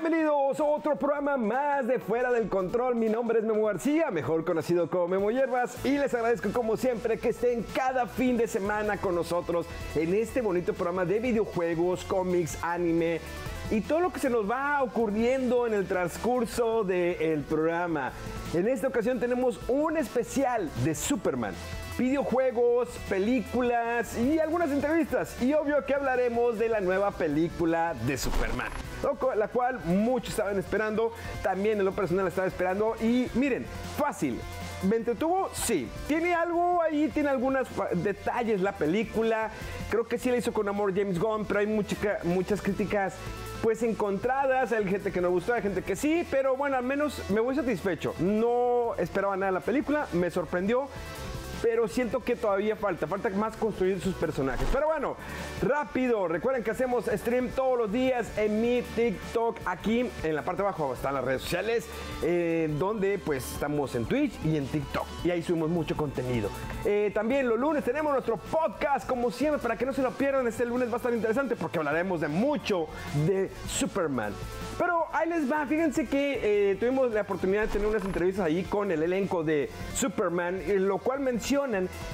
Bienvenidos a otro programa más de Fuera del Control. Mi nombre es Memo García, mejor conocido como Memo Hierbas, y les agradezco como siempre que estén cada fin de semana con nosotros en este bonito programa de videojuegos, cómics, anime y todo lo que se nos va ocurriendo en el transcurso del programa. En esta ocasión tenemos un especial de Superman, videojuegos, películas y algunas entrevistas. Y obvio que hablaremos de la nueva película de Superman, la cual muchos estaban esperando. También en lo personal la estaba esperando. Y miren, fácil. ¿Me entretuvo? Sí. Tiene algo ahí, tiene algunos detalles la película. Creo que sí la hizo con amor James Gunn, pero hay muchas críticas pues encontradas. Hay gente que no gustó, hay gente que sí, pero bueno, al menos me voy satisfecho. No esperaba nada de la película, me sorprendió, pero siento que todavía falta más construir sus personajes. Pero bueno, rápido, recuerden que hacemos stream todos los días en mi TikTok. Aquí en la parte de abajo están las redes sociales, donde pues estamos en Twitch y en TikTok, y ahí subimos mucho contenido. También los lunes tenemos nuestro podcast, como siempre, para que no se lo pierdan. Este lunes va a estar interesante porque hablaremos de mucho de Superman. Pero ahí les va, fíjense que tuvimos la oportunidad de tener unas entrevistas ahí con el elenco de Superman, lo cual mencionan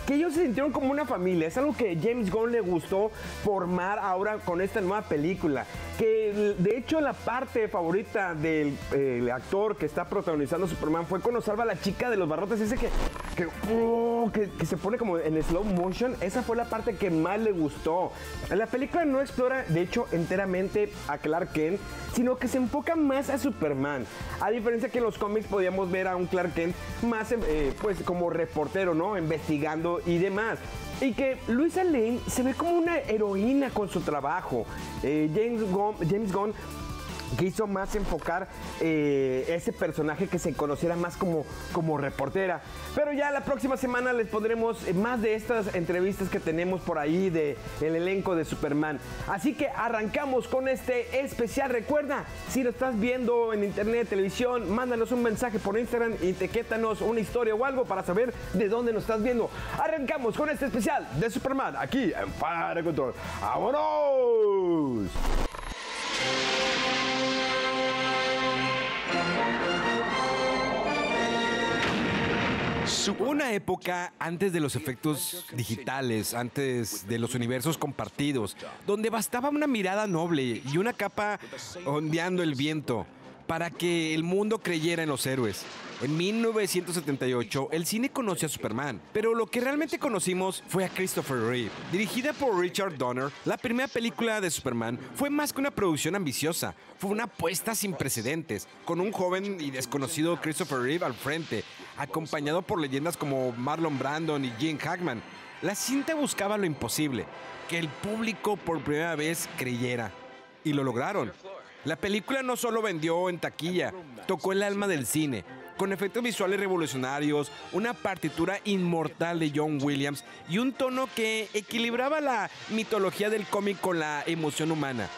que ellos se sintieron como una familia. Es algo que James Gunn le gustó formar ahora con esta nueva película. Que de hecho la parte favorita del actor que está protagonizando Superman fue cuando salva a la chica de los barrotes, ese que se pone como en slow motion. Esa fue la parte que más le gustó. La película no explora, de hecho, enteramente a Clark Kent, sino que se enfoca más a Superman. A diferencia que en los cómics podíamos ver a un Clark Kent más pues como reportero, ¿no? Investigando y demás. Y que Luisa Lane se ve como una heroína con su trabajo. James Gunn quiso más enfocar ese personaje que se conociera más como reportera. Pero ya la próxima semana les pondremos más de estas entrevistas que tenemos por ahí del elenco de Superman. Así que arrancamos con este especial. Recuerda, si lo estás viendo en internet, televisión, mándanos un mensaje por Instagram y etiquétanos una historia o algo para saber de dónde nos estás viendo. Arrancamos con este especial de Superman aquí en Fuera de Control. ¡Vámonos! Una época antes de los efectos digitales, antes de los universos compartidos, donde bastaba una mirada noble y una capa ondeando el viento para que el mundo creyera en los héroes. En 1978, el cine conoció a Superman, pero lo que realmente conocimos fue a Christopher Reeve. Dirigida por Richard Donner, la primera película de Superman fue más que una producción ambiciosa, fue una apuesta sin precedentes, con un joven y desconocido Christopher Reeve al frente, acompañado por leyendas como Marlon Brando y Gene Hackman. La cinta buscaba lo imposible, que el público por primera vez creyera, y lo lograron. La película no solo vendió en taquilla, tocó el alma del cine, con efectos visuales revolucionarios, una partitura inmortal de John Williams y un tono que equilibraba la mitología del cómic con la emoción humana.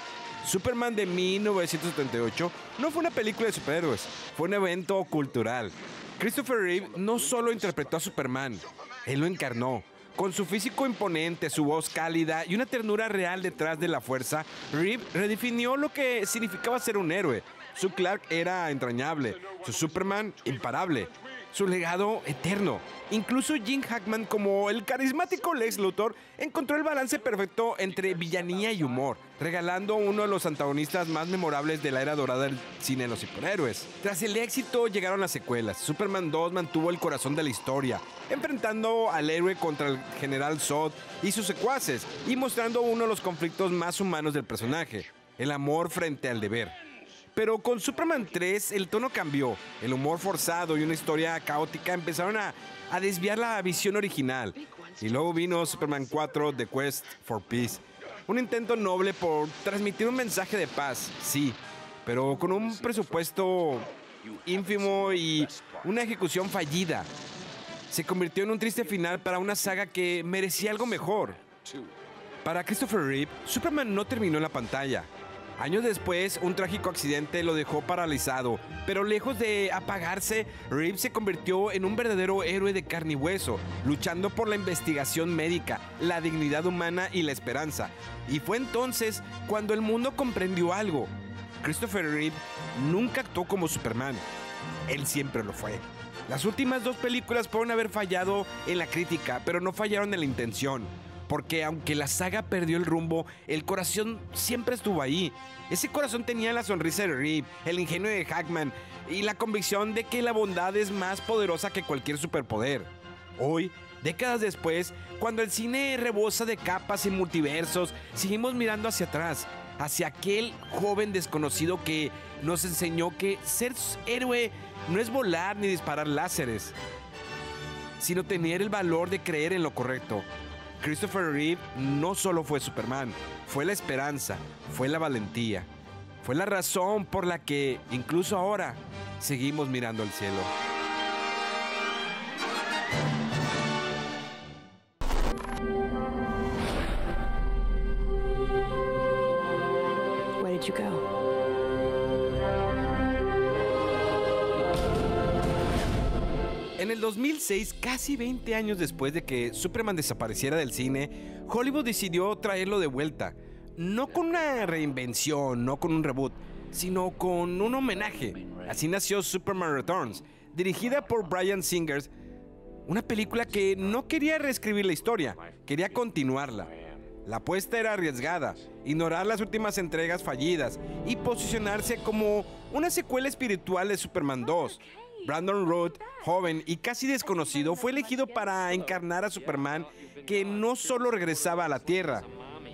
Superman de 1978 no fue una película de superhéroes, fue un evento cultural. Christopher Reeve no solo interpretó a Superman, él lo encarnó. Con su físico imponente, su voz cálida y una ternura real detrás de la fuerza, Reeve redefinió lo que significaba ser un héroe. Su Clark era entrañable, su Superman imparable, su legado eterno. Incluso Gene Hackman, como el carismático Lex Luthor, encontró el balance perfecto entre villanía y humor, regalando uno de los antagonistas más memorables de la era dorada del cine de los superhéroes. Tras el éxito llegaron las secuelas. Superman 2 mantuvo el corazón de la historia, enfrentando al héroe contra el general Zod y sus secuaces, y mostrando uno de los conflictos más humanos del personaje, el amor frente al deber. Pero con Superman 3 el tono cambió, el humor forzado y una historia caótica empezaron a desviar la visión original. Y luego vino Superman 4, The Quest for Peace, un intento noble por transmitir un mensaje de paz, sí, pero con un presupuesto ínfimo y una ejecución fallida. Se convirtió en un triste final para una saga que merecía algo mejor. Para Christopher Reeve, Superman no terminó en la pantalla. Años después, un trágico accidente lo dejó paralizado, pero lejos de apagarse, Reeve se convirtió en un verdadero héroe de carne y hueso, luchando por la investigación médica, la dignidad humana y la esperanza. Y fue entonces cuando el mundo comprendió algo. Christopher Reeve nunca actuó como Superman. Él siempre lo fue. Las últimas 2 películas pueden haber fallado en la crítica, pero no fallaron en la intención. Porque aunque la saga perdió el rumbo, el corazón siempre estuvo ahí. Ese corazón tenía la sonrisa de Reeve, el ingenio de Hackman y la convicción de que la bondad es más poderosa que cualquier superpoder. Hoy, décadas después, cuando el cine rebosa de capas y multiversos, seguimos mirando hacia atrás, hacia aquel joven desconocido que nos enseñó que ser héroe no es volar ni disparar láseres, sino tener el valor de creer en lo correcto. Christopher Reeve no solo fue Superman, fue la esperanza, fue la valentía, fue la razón por la que, incluso ahora, seguimos mirando al cielo. Where did you go? En el 2006, casi 20 años después de que Superman desapareciera del cine, Hollywood decidió traerlo de vuelta. No con una reinvención, no con un reboot, sino con un homenaje. Así nació Superman Returns, dirigida por Bryan Singer, una película que no quería reescribir la historia, quería continuarla. La apuesta era arriesgada, ignorar las últimas entregas fallidas y posicionarse como una secuela espiritual de Superman 2. Brandon Routh, joven y casi desconocido, fue elegido para encarnar a Superman que no solo regresaba a la Tierra,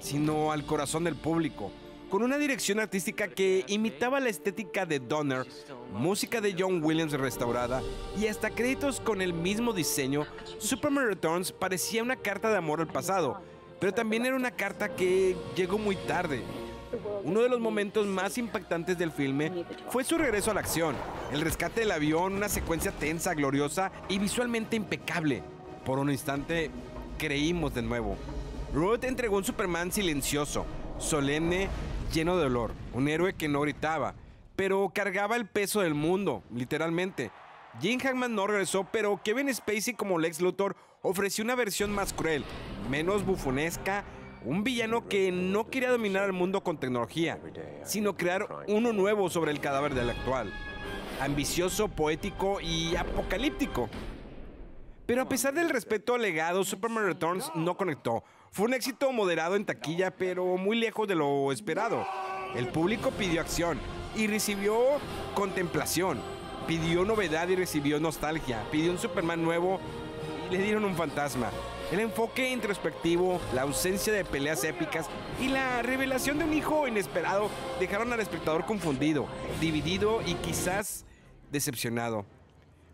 sino al corazón del público, con una dirección artística que imitaba la estética de Donner, música de John Williams restaurada y hasta créditos con el mismo diseño. Superman Returns parecía una carta de amor al pasado, pero también era una carta que llegó muy tarde. Uno de los momentos más impactantes del filme fue su regreso a la acción, el rescate del avión, una secuencia tensa, gloriosa y visualmente impecable. Por un instante, creímos de nuevo. Routh entregó un Superman silencioso, solemne, lleno de dolor, un héroe que no gritaba, pero cargaba el peso del mundo, literalmente. Jim Hackman no regresó, pero Kevin Spacey como Lex Luthor ofreció una versión más cruel, menos bufonesca. Un villano que no quería dominar el mundo con tecnología, sino crear uno nuevo sobre el cadáver del actual. Ambicioso, poético y apocalíptico. Pero a pesar del respeto al legado, Superman Returns no conectó. Fue un éxito moderado en taquilla, pero muy lejos de lo esperado. El público pidió acción y recibió contemplación. Pidió novedad y recibió nostalgia. Pidió un Superman nuevo y le dieron un fantasma. El enfoque introspectivo, la ausencia de peleas épicas y la revelación de un hijo inesperado dejaron al espectador confundido, dividido y quizás decepcionado.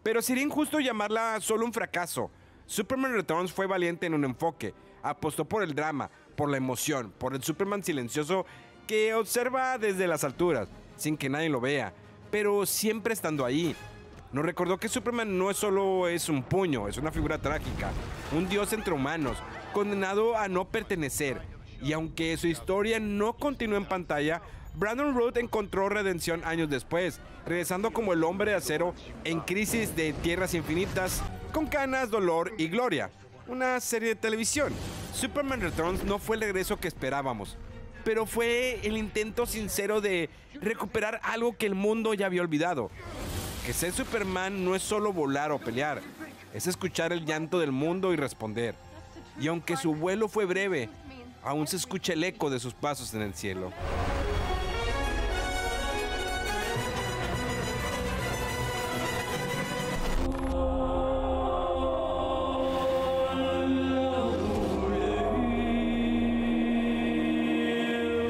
Pero sería injusto llamarla solo un fracaso. Superman Returns fue valiente en un enfoque, apostó por el drama, por la emoción, por el Superman silencioso que observa desde las alturas, sin que nadie lo vea, pero siempre estando ahí. Nos recordó que Superman no solo es un puño, es una figura trágica, un dios entre humanos, condenado a no pertenecer. Y aunque su historia no continuó en pantalla, Brandon Routh encontró redención años después, regresando como el Hombre de Acero en Crisis de Tierras Infinitas, con canas, dolor y gloria. Una serie de televisión. Superman Returns no fue el regreso que esperábamos, pero fue el intento sincero de recuperar algo que el mundo ya había olvidado. Que ser Superman no es solo volar o pelear, es escuchar el llanto del mundo y responder. Y aunque su vuelo fue breve, aún se escucha el eco de sus pasos en el cielo.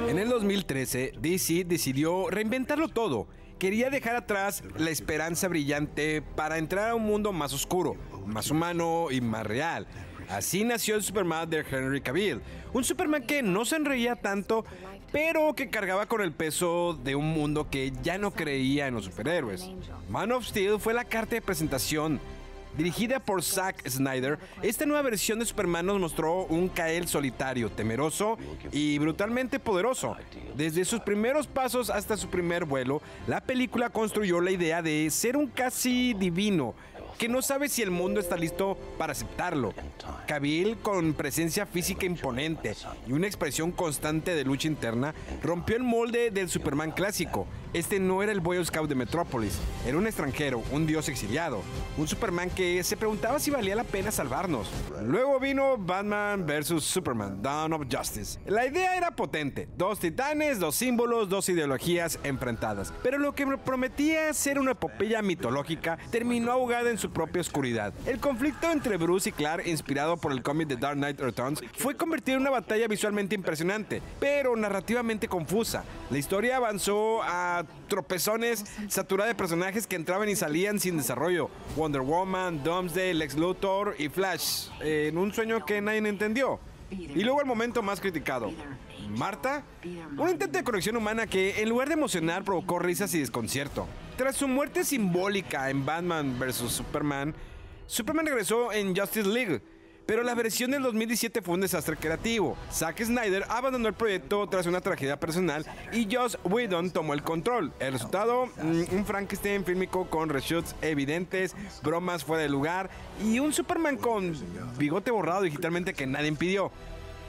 En el 2013, DC decidió reinventarlo todo. Quería dejar atrás la esperanza brillante para entrar a un mundo más oscuro, más humano y más real. Así nació el Superman de Henry Cavill, un Superman que no sonreía tanto, pero que cargaba con el peso de un mundo que ya no creía en los superhéroes. Man of Steel fue la carta de presentación. Dirigida por Zack Snyder, esta nueva versión de Superman nos mostró un Kal-El solitario, temeroso y brutalmente poderoso. Desde sus primeros pasos hasta su primer vuelo, la película construyó la idea de ser un casi divino, que no sabe si el mundo está listo para aceptarlo. Cavill, con presencia física imponente y una expresión constante de lucha interna, rompió el molde del Superman clásico. Este no era el Boy Scout de Metrópolis, era un extranjero, un dios exiliado, un Superman que se preguntaba si valía la pena salvarnos. Luego vino Batman vs Superman, Dawn of Justice. La idea era potente, dos titanes, dos símbolos, dos ideologías enfrentadas, pero lo que prometía ser una epopeya mitológica terminó ahogada en su propia oscuridad. El conflicto entre Bruce y Clark, inspirado por el cómic The Dark Knight Returns, fue convertido en una batalla visualmente impresionante, pero narrativamente confusa. La historia avanzó a tropezones, saturada de personajes que entraban y salían sin desarrollo. Wonder Woman, Doomsday, Lex Luthor y Flash, en un sueño que nadie entendió. Y luego el momento más criticado. Marta, un intento de conexión humana que en lugar de emocionar provocó risas y desconcierto. Tras su muerte simbólica en Batman vs Superman, Superman regresó en Justice League, pero la versión del 2017 fue un desastre creativo. Zack Snyder abandonó el proyecto tras una tragedia personal y Joss Whedon tomó el control. El resultado, un Frankenstein fílmico con reshoots evidentes, bromas fuera de lugar y un Superman con bigote borrado digitalmente que nadie impidió.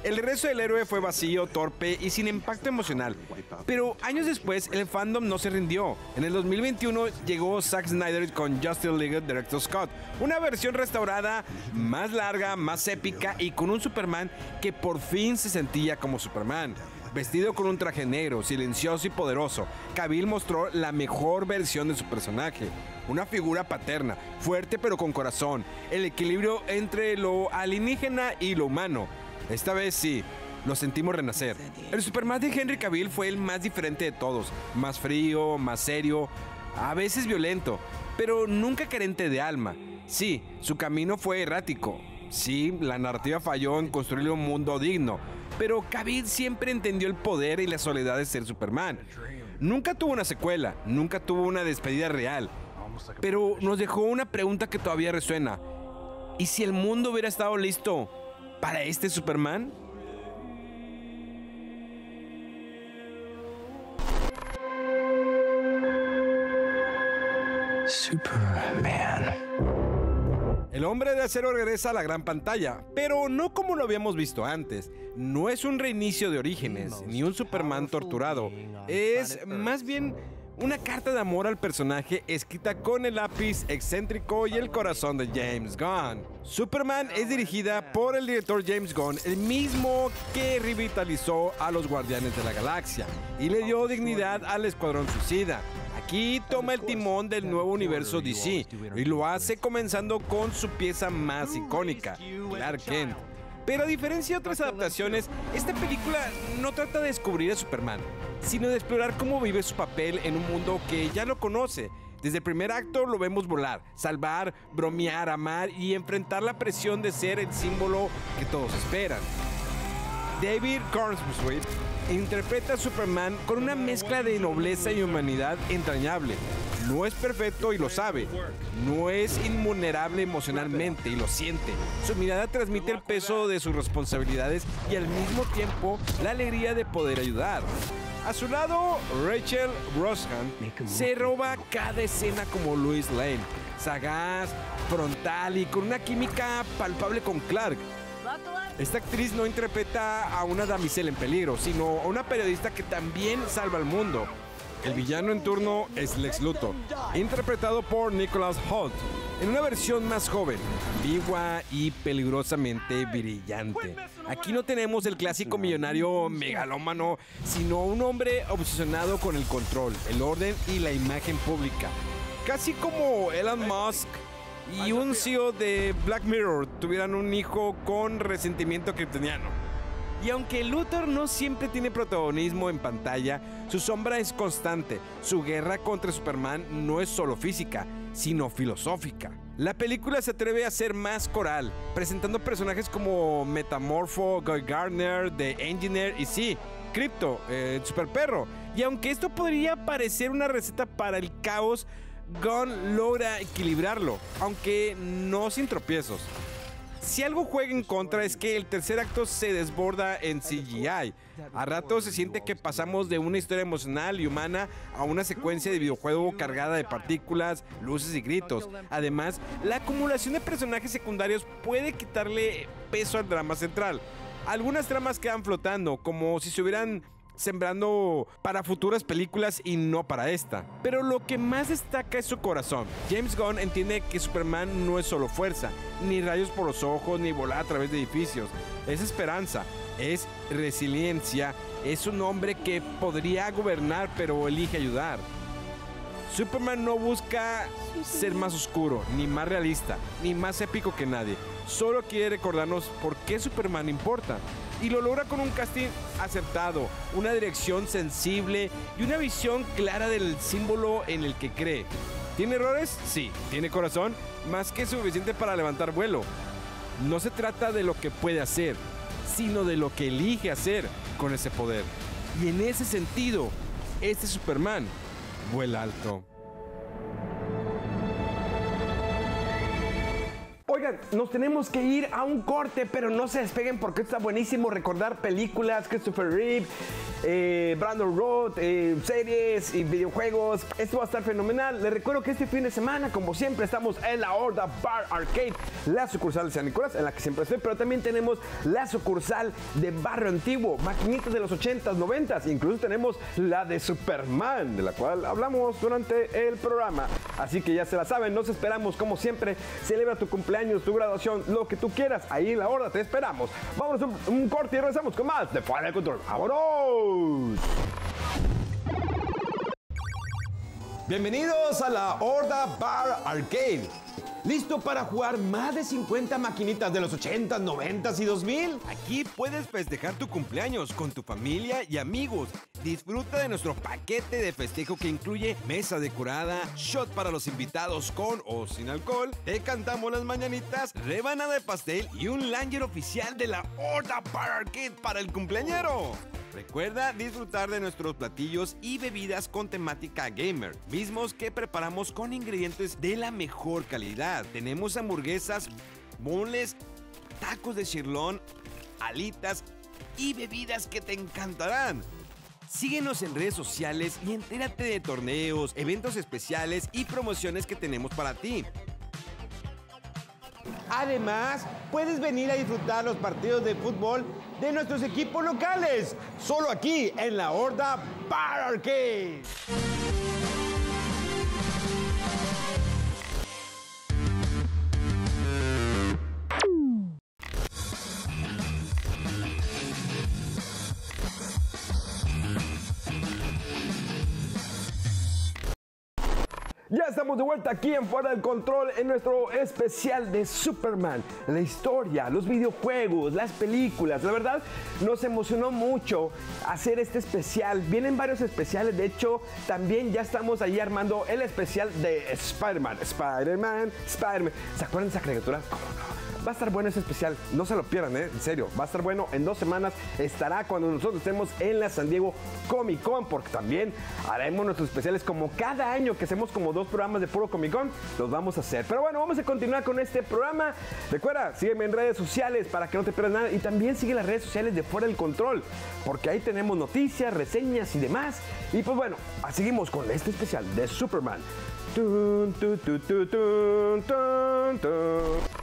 El regreso del héroe fue vacío, torpe y sin impacto emocional. Pero años después, el fandom no se rindió. En el 2021 llegó Zack Snyder con Justice League Director's Cut, una versión restaurada, más larga, más épica y con un Superman que por fin se sentía como Superman. Vestido con un traje negro, silencioso y poderoso, Cavill mostró la mejor versión de su personaje. Una figura paterna, fuerte pero con corazón, el equilibrio entre lo alienígena y lo humano. Esta vez sí, lo sentimos renacer. El Superman de Henry Cavill fue el más diferente de todos, más frío, más serio, a veces violento, pero nunca carente de alma. Sí, su camino fue errático. Sí, la narrativa falló en construir un mundo digno, pero Cavill siempre entendió el poder y la soledad de ser Superman. Nunca tuvo una secuela, nunca tuvo una despedida real, pero nos dejó una pregunta que todavía resuena. ¿Y si el mundo hubiera estado listo para este Superman? Superman. El Hombre de Acero regresa a la gran pantalla, pero no como lo habíamos visto antes. No es un reinicio de Orígenes, ni un Superman torturado. Es más bien una carta de amor al personaje escrita con el lápiz excéntrico y el corazón de James Gunn. Superman es dirigida por el director James Gunn, el mismo que revitalizó a los Guardianes de la Galaxia y le dio dignidad al Escuadrón Suicida. Aquí toma el timón del nuevo universo DC y lo hace comenzando con su pieza más icónica, Clark Kent. Pero a diferencia de otras adaptaciones, esta película no trata de descubrir a Superman, sino de explorar cómo vive su papel en un mundo que ya lo conoce. Desde el primer acto lo vemos volar, salvar, bromear, amar y enfrentar la presión de ser el símbolo que todos esperan. David Cornswith interpreta a Superman con una mezcla de nobleza y humanidad entrañable. No es perfecto y lo sabe. No es invulnerable emocionalmente y lo siente. Su mirada transmite el peso de sus responsabilidades y al mismo tiempo la alegría de poder ayudar. A su lado, Rachel Brosnahan se roba cada escena como Lois Lane, sagaz, frontal y con una química palpable con Clark. Esta actriz no interpreta a una damisela en peligro, sino a una periodista que también salva al mundo. El villano en turno es Lex Luthor, interpretado por Nicholas Hoult, en una versión más joven, ambigua y peligrosamente brillante. Aquí no tenemos el clásico millonario megalómano, sino un hombre obsesionado con el control, el orden y la imagen pública. Casi como Elon Musk y un CEO de Black Mirror tuvieran un hijo con resentimiento kryptoniano. Y aunque Luthor no siempre tiene protagonismo en pantalla, su sombra es constante. Su guerra contra Superman no es solo física, sino filosófica. La película se atreve a ser más coral, presentando personajes como Metamorpho, Guy Gardner, The Engineer y sí, Krypto, el superperro. Y aunque esto podría parecer una receta para el caos, Gunn logra equilibrarlo, aunque no sin tropiezos. Si algo juega en contra es que el tercer acto se desborda en CGI. A ratos se siente que pasamos de una historia emocional y humana a una secuencia de videojuego cargada de partículas, luces y gritos. Además, la acumulación de personajes secundarios puede quitarle peso al drama central. Algunas tramas quedan flotando, como si se hubieran sembrando para futuras películas y no para esta. Pero lo que más destaca es su corazón. James Gunn entiende que Superman no es solo fuerza, ni rayos por los ojos, ni volar a través de edificios. Es esperanza, es resiliencia, es un hombre que podría gobernar pero elige ayudar. Superman no busca ser más oscuro, ni más realista, ni más épico que nadie. Solo quiere recordarnos por qué Superman importa. Y lo logra con un casting acertado, una dirección sensible y una visión clara del símbolo en el que cree. ¿Tiene errores? Sí. ¿Tiene corazón? Más que suficiente para levantar vuelo. No se trata de lo que puede hacer, sino de lo que elige hacer con ese poder. Y en ese sentido, este Superman vuela alto. Oigan, nos tenemos que ir a un corte, pero no se despeguen porque está buenísimo recordar películas, Christopher Reeve, Brandon Roth, series y videojuegos. Esto va a estar fenomenal. Les recuerdo que este fin de semana, como siempre, estamos en la Horda Bar Arcade, la sucursal de San Nicolás, en la que siempre estoy, pero también tenemos la sucursal de Barrio Antiguo, maquinitas de los 80s, 90s, incluso tenemos la de Superman, de la cual hablamos durante el programa. Así que ya se la saben, nos esperamos como siempre. Celebra tu cumpleaños, tu graduación, lo que tú quieras, ahí en la Horda te esperamos. Vámonos a un corte y regresamos con más de Fuera del Control. ¡Vámonos! Bienvenidos a la Horda Bar Arcade. ¿Listo para jugar más de 50 maquinitas de los 80s, 90s y 2000? Aquí puedes festejar tu cumpleaños con tu familia y amigos. Disfruta de nuestro paquete de festejo que incluye mesa decorada, shot para los invitados con o sin alcohol, te cantamos las mañanitas, rebanada de pastel y un lanyard oficial de la Horda Bar Arcade para el cumpleañero. Recuerda disfrutar de nuestros platillos y bebidas con temática gamer, mismos que preparamos con ingredientes de la mejor calidad. Tenemos hamburguesas, boneless, tacos de sirloin, alitas y bebidas que te encantarán. Síguenos en redes sociales y entérate de torneos, eventos especiales y promociones que tenemos para ti. Además, puedes venir a disfrutar los partidos de fútbol de nuestros equipos locales, solo aquí en la Horda Bar Arcade. Ya estamos de vuelta aquí en Fuera del Control en nuestro especial de Superman. La historia, los videojuegos, las películas. La verdad, nos emocionó mucho hacer este especial. Vienen varios especiales. De hecho, también ya estamos ahí armando el especial de Spider-Man. Spider-Man. ¿Se acuerdan de esa caricatura? ¿Cómo no? Va a estar bueno ese especial, no se lo pierdan, en serio, va a estar bueno. En 2 semanas estará cuando nosotros estemos en la San Diego Comic Con, porque también haremos nuestros especiales como cada año que hacemos como 2 programas de puro Comic Con, los vamos a hacer. Pero bueno, vamos a continuar con este programa. Recuerda, sígueme en redes sociales para que no te pierdas nada y también sigue las redes sociales de Fuera del Control, porque ahí tenemos noticias, reseñas y demás. Y pues bueno, seguimos con este especial de Superman. Tun, tun, tun, tun, tun, tun, tun.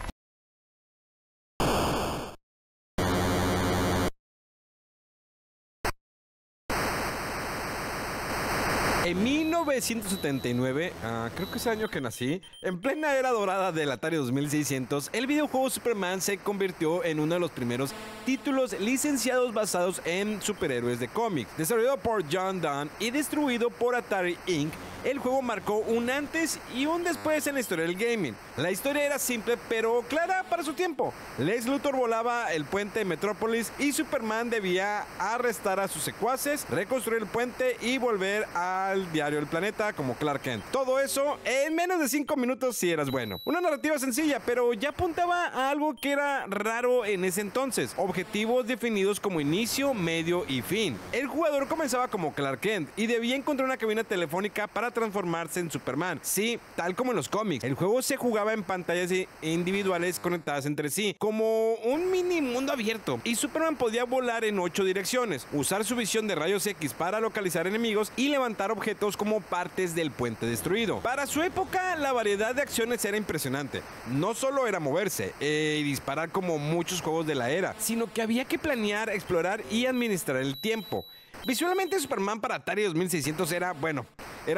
En 1979, creo que es el año que nací, en plena era dorada del Atari 2600, el videojuego Superman se convirtió en uno de los primeros títulos licenciados basados en superhéroes de cómics. Desarrollado por John Dunn y distribuido por Atari Inc., el juego marcó un antes y un después en la historia del gaming. La historia era simple pero clara para su tiempo. Lex Luthor volaba el puente de Metrópolis y Superman debía arrestar a sus secuaces, reconstruir el puente y volver al diario El Planeta como Clark Kent. Todo eso en menos de 5 minutos si eras bueno. Una narrativa sencilla, pero ya apuntaba a algo que era raro en ese entonces. Objetivos definidos como inicio, medio y fin. El jugador comenzaba como Clark Kent y debía encontrar una cabina telefónica para transformarse en Superman. Sí, tal como en los cómics. El juego se jugaba en pantallas individuales conectadas entre sí, como un mini mundo abierto. Y Superman podía volar en 8 direcciones, usar su visión de rayos X para localizar enemigos y levantar objetos como partes del puente destruido. Para su época, la variedad de acciones era impresionante. No solo era moverse y disparar como muchos juegos de la era, sino que había que planear, explorar y administrar el tiempo. Visualmente, Superman para Atari 2600 era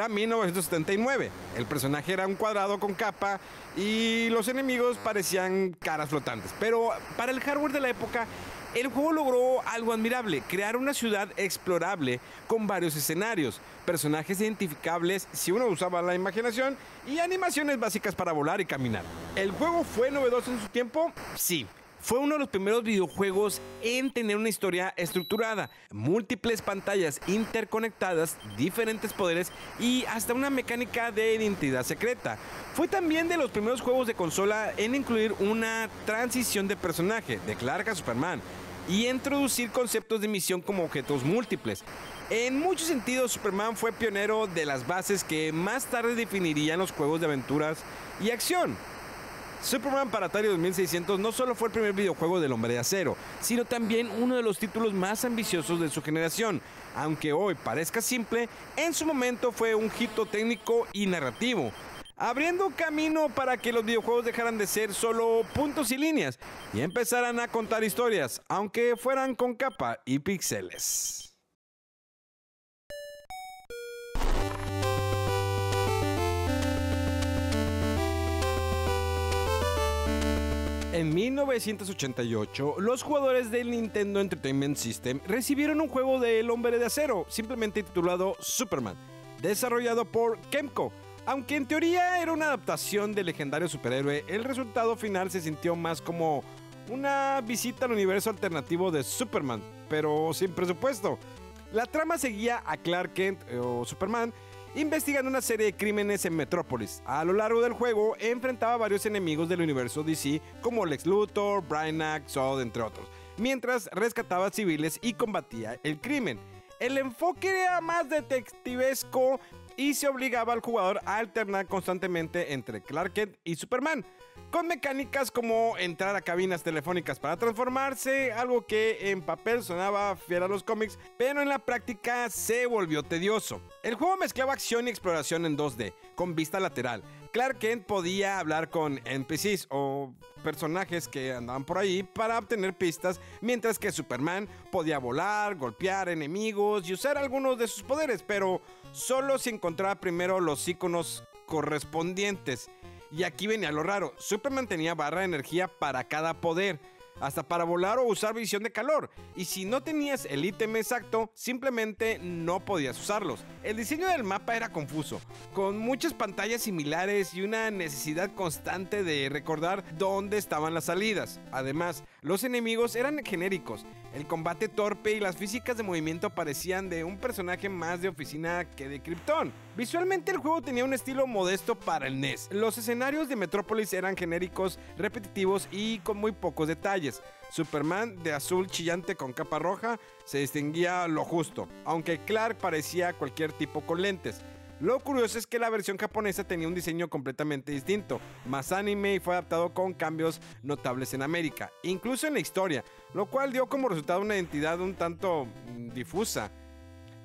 1979. El personaje era un cuadrado con capa y los enemigos parecían caras flotantes. Pero para el hardware de la época, el juego logró algo admirable: crear una ciudad explorable con varios escenarios, personajes identificables si uno usaba la imaginación y animaciones básicas para volar y caminar. ¿El juego fue novedoso en su tiempo? Sí. Fue uno de los primeros videojuegos en tener una historia estructurada, múltiples pantallas interconectadas, diferentes poderes y hasta una mecánica de identidad secreta. Fue también de los primeros juegos de consola en incluir una transición de personaje, de Clark a Superman, y introducir conceptos de misión como objetos múltiples. En muchos sentidos, Superman fue pionero de las bases que más tarde definirían los juegos de aventuras y acción. Superman para Atari 2600 no solo fue el primer videojuego del Hombre de Acero, sino también uno de los títulos más ambiciosos de su generación. Aunque hoy parezca simple, en su momento fue un hito técnico y narrativo, abriendo camino para que los videojuegos dejaran de ser solo puntos y líneas y empezaran a contar historias, aunque fueran con capa y píxeles. En 1988, los jugadores del Nintendo Entertainment System recibieron un juego del Hombre de Acero, simplemente titulado Superman, desarrollado por Kemco. Aunque en teoría era una adaptación del legendario superhéroe, el resultado final se sintió más como una visita al universo alternativo de Superman, pero sin presupuesto. La trama seguía a Clark Kent, o Superman, investigando una serie de crímenes en Metrópolis. A lo largo del juego enfrentaba a varios enemigos del universo DC como Lex Luthor, Brainiac, Zod, entre otros, mientras rescataba civiles y combatía el crimen. El enfoque era más detectivesco y se obligaba al jugador a alternar constantemente entre Clark Kent y Superman, con mecánicas como entrar a cabinas telefónicas para transformarse, algo que en papel sonaba fiel a los cómics, pero en la práctica se volvió tedioso. El juego mezclaba acción y exploración en 2D, con vista lateral. Clark Kent podía hablar con NPCs o personajes que andaban por ahí para obtener pistas, mientras que Superman podía volar, golpear enemigos y usar algunos de sus poderes, pero solo si encontraba primero los iconos correspondientes. Y aquí venía lo raro: Superman tenía barra de energía para cada poder, hasta para volar o usar visión de calor, y si no tenías el ítem exacto, simplemente no podías usarlos. El diseño del mapa era confuso, con muchas pantallas similares y una necesidad constante de recordar dónde estaban las salidas. Además, los enemigos eran genéricos, el combate torpe y las físicas de movimiento parecían de un personaje más de oficina que de Krypton. Visualmente, el juego tenía un estilo modesto para el NES. Los escenarios de Metrópolis eran genéricos, repetitivos y con muy pocos detalles. Superman, de azul chillante con capa roja, se distinguía lo justo, aunque Clark parecía cualquier tipo con lentes. Lo curioso es que la versión japonesa tenía un diseño completamente distinto, más anime, y fue adaptado con cambios notables en América, incluso en la historia, lo cual dio como resultado una identidad un tanto difusa.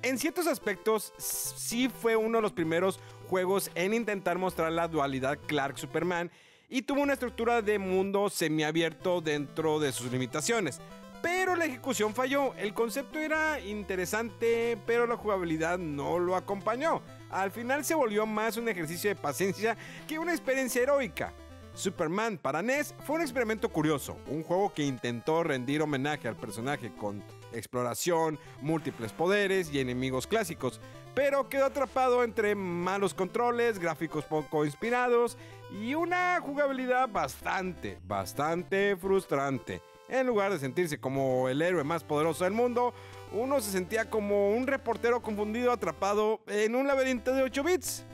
En ciertos aspectos, sí fue uno de los primeros juegos en intentar mostrar la dualidad Clark-Superman, y tuvo una estructura de mundo semiabierto dentro de sus limitaciones. Pero la ejecución falló. El concepto era interesante, pero la jugabilidad no lo acompañó. Al final se volvió más un ejercicio de paciencia que una experiencia heroica. Superman para NES fue un experimento curioso, un juego que intentó rendir homenaje al personaje con exploración, múltiples poderes y enemigos clásicos, pero quedó atrapado entre malos controles, gráficos poco inspirados y una jugabilidad bastante frustrante. En lugar de sentirse como el héroe más poderoso del mundo, uno se sentía como un reportero confundido atrapado en un laberinto de 8 bits.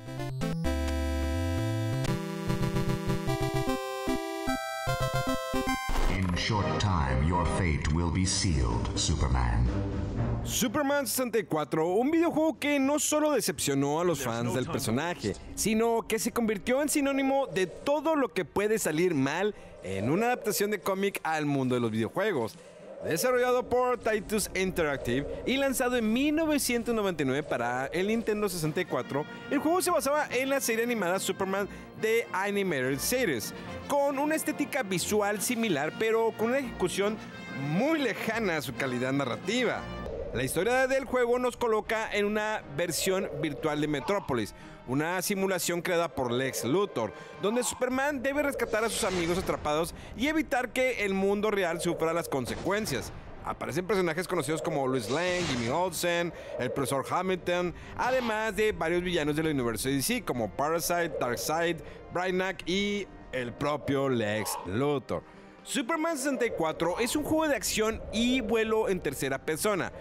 In short time, your Your fate will be sealed, Superman. Superman 64, un videojuego que no solo decepcionó a los fans del personaje, sino que se convirtió en sinónimo de todo lo que puede salir mal en una adaptación de cómic al mundo de los videojuegos. Desarrollado por Titus Interactive y lanzado en 1999 para el Nintendo 64, el juego se basaba en la serie animada Superman de Animated Series, con una estética visual similar pero con una ejecución muy lejana a su calidad narrativa. La historia del juego nos coloca en una versión virtual de Metrópolis, una simulación creada por Lex Luthor, donde Superman debe rescatar a sus amigos atrapados y evitar que el mundo real sufra las consecuencias. Aparecen personajes conocidos como Lois Lane, Jimmy Olsen, el profesor Hamilton, además de varios villanos del universo DC como Parasite, Darkseid, Brainiac y el propio Lex Luthor. Superman 64 es un juego de acción y vuelo en tercera persona,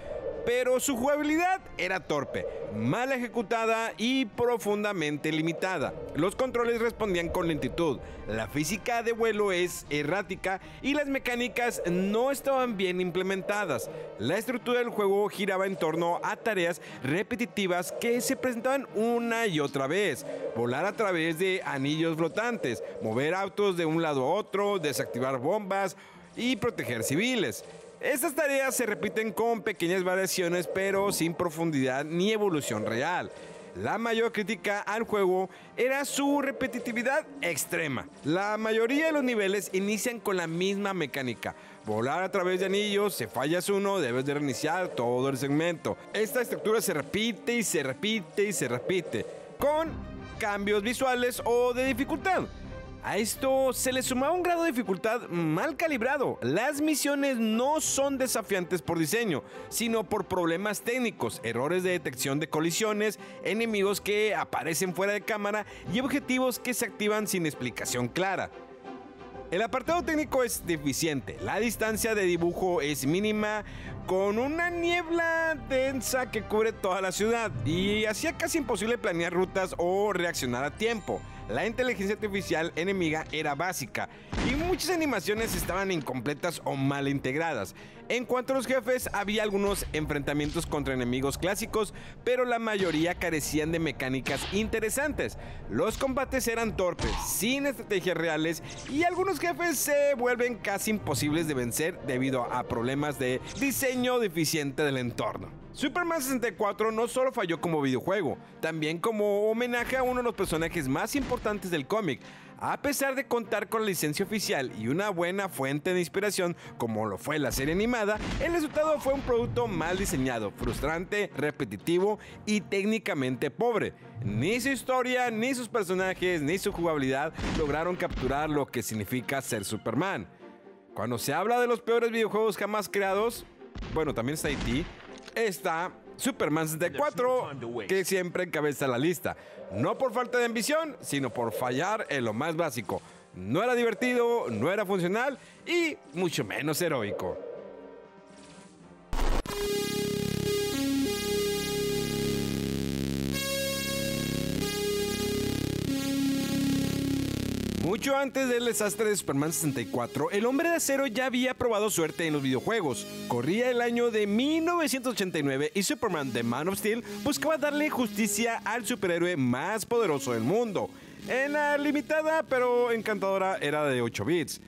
pero su jugabilidad era torpe, mal ejecutada y profundamente limitada. Los controles respondían con lentitud, la física de vuelo es errática y las mecánicas no estaban bien implementadas. La estructura del juego giraba en torno a tareas repetitivas que se presentaban una y otra vez: volar a través de anillos flotantes, mover autos de un lado a otro, desactivar bombas y proteger civiles. Estas tareas se repiten con pequeñas variaciones, pero sin profundidad ni evolución real. La mayor crítica al juego era su repetitividad extrema. La mayoría de los niveles inician con la misma mecánica: volar a través de anillos, si fallas uno, debes de reiniciar todo el segmento. Esta estructura se repite y se repite y se repite, con cambios visuales o de dificultad. A esto se le sumaba un grado de dificultad mal calibrado. Las misiones no son desafiantes por diseño, sino por problemas técnicos, errores de detección de colisiones, enemigos que aparecen fuera de cámara y objetivos que se activan sin explicación clara. El apartado técnico es deficiente, la distancia de dibujo es mínima, con una niebla densa que cubre toda la ciudad y hacía casi imposible planear rutas o reaccionar a tiempo. La inteligencia artificial enemiga era básica y muchas animaciones estaban incompletas o mal integradas. En cuanto a los jefes, había algunos enfrentamientos contra enemigos clásicos, pero la mayoría carecían de mecánicas interesantes. Los combates eran torpes, sin estrategias reales, y algunos jefes se vuelven casi imposibles de vencer debido a problemas de diseño deficiente del entorno. Superman 64 no solo falló como videojuego, también como homenaje a uno de los personajes más importantes del cómic. A pesar de contar con la licencia oficial y una buena fuente de inspiración como lo fue la serie animada, el resultado fue un producto mal diseñado, frustrante, repetitivo y técnicamente pobre. Ni su historia, ni sus personajes, ni su jugabilidad lograron capturar lo que significa ser Superman. Cuando se habla de los peores videojuegos jamás creados, bueno, también está E.T., está Superman 64, que siempre encabeza la lista. No por falta de ambición, sino por fallar en lo más básico. No era divertido, no era funcional y mucho menos heroico. Mucho antes del desastre de Superman 64, el Hombre de Acero ya había probado suerte en los videojuegos. Corría el año de 1989 y Superman The Man of Steel buscaba darle justicia al superhéroe más poderoso del mundo. En la limitada pero encantadora era de 8 bits.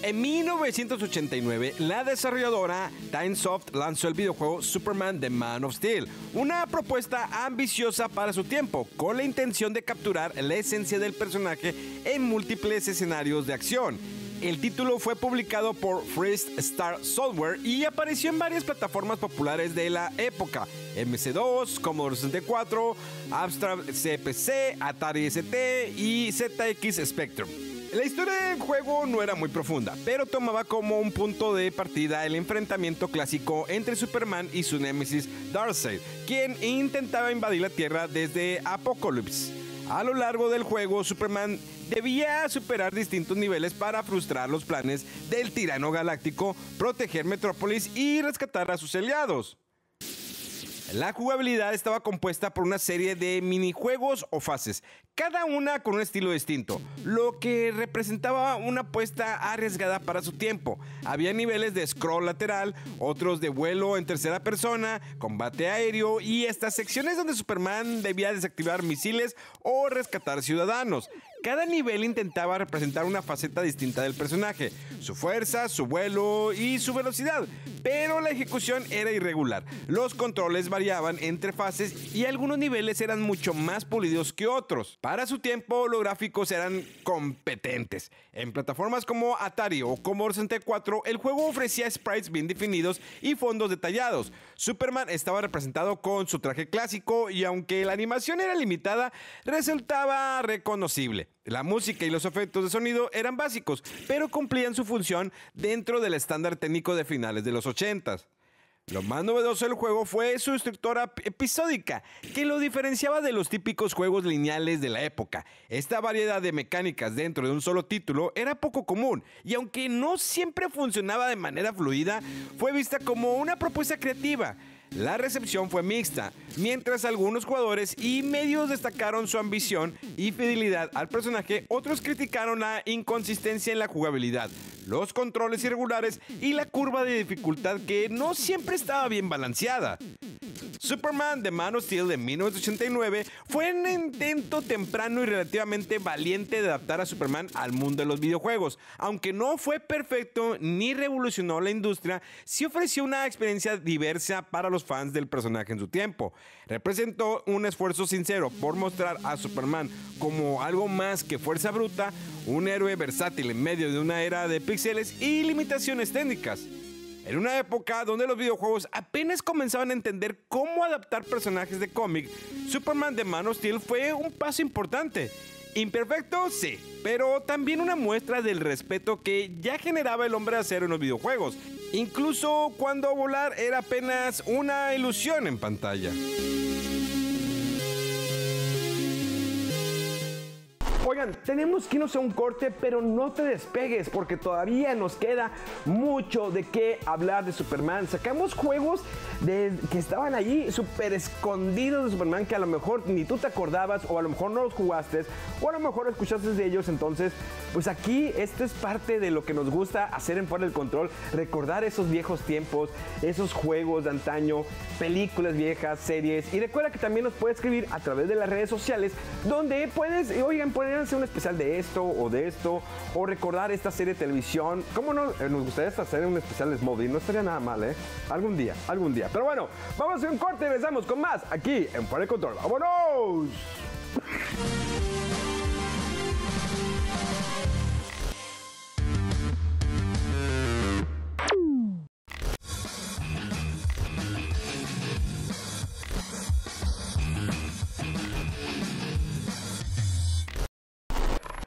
En 1989, la desarrolladora Timesoft lanzó el videojuego Superman The Man of Steel, una propuesta ambiciosa para su tiempo, con la intención de capturar la esencia del personaje en múltiples escenarios de acción. El título fue publicado por Free Star Software y apareció en varias plataformas populares de la época: MC2, Commodore 64, Amstrad CPC, Atari ST y ZX Spectrum. La historia del juego no era muy profunda, pero tomaba como un punto de partida el enfrentamiento clásico entre Superman y su némesis Darkseid, quien intentaba invadir la Tierra desde Apokolips. A lo largo del juego, Superman debía superar distintos niveles para frustrar los planes del tirano galáctico, proteger Metrópolis y rescatar a sus aliados. La jugabilidad estaba compuesta por una serie de minijuegos o fases, cada una con un estilo distinto, lo que representaba una apuesta arriesgada para su tiempo. Había niveles de scroll lateral, otros de vuelo en tercera persona, combate aéreo y estas secciones donde Superman debía desactivar misiles o rescatar ciudadanos. Cada nivel intentaba representar una faceta distinta del personaje, su fuerza, su vuelo y su velocidad, pero la ejecución era irregular. Los controles variaban entre fases y algunos niveles eran mucho más pulidos que otros. Para su tiempo, los gráficos eran competentes. En plataformas como Atari o Commodore 64, el juego ofrecía sprites bien definidos y fondos detallados. Superman estaba representado con su traje clásico y aunque la animación era limitada, resultaba reconocible. La música y los efectos de sonido eran básicos, pero cumplían su función dentro del estándar técnico de finales de los 80s. Lo más novedoso del juego fue su estructura episódica, que lo diferenciaba de los típicos juegos lineales de la época. Esta variedad de mecánicas dentro de un solo título era poco común, y aunque no siempre funcionaba de manera fluida, fue vista como una propuesta creativa. La recepción fue mixta, mientras algunos jugadores y medios destacaron su ambición y fidelidad al personaje, otros criticaron la inconsistencia en la jugabilidad, los controles irregulares y la curva de dificultad que no siempre estaba bien balanceada. Superman The Man of Steel de 1989 fue un intento temprano y relativamente valiente de adaptar a Superman al mundo de los videojuegos. Aunque no fue perfecto ni revolucionó la industria, sí ofreció una experiencia diversa para los fans del personaje en su tiempo. Representó un esfuerzo sincero por mostrar a Superman como algo más que fuerza bruta, un héroe versátil en medio de una era de píxeles y limitaciones técnicas. En una época donde los videojuegos apenas comenzaban a entender cómo adaptar personajes de cómic, Superman The Man of Steel fue un paso importante. Imperfecto, sí, pero también una muestra del respeto que ya generaba el hombre de acero en los videojuegos, incluso cuando volar era apenas una ilusión en pantalla. Oigan, tenemos que irnos a un corte, pero no te despegues porque todavía nos queda mucho de qué hablar de Superman. Sacamos juegos que estaban allí súper escondidos de Superman que a lo mejor ni tú te acordabas o a lo mejor no los jugaste o a lo mejor escuchaste de ellos. Entonces, pues aquí esto es parte de lo que nos gusta hacer en Fuera del Control, recordar esos viejos tiempos, esos juegos de antaño, películas viejas, series. Y recuerda que también nos puedes escribir a través de las redes sociales donde puedes, oigan, pueden hacer un especial de esto o recordar esta serie de televisión. ¿Cómo no? Nos gustaría hacer un especial de Smallville, no estaría nada mal, ¿eh? Algún día. Pero bueno, vamos a hacer un corte y regresamos con más aquí en Fuera de Control. ¡Vámonos!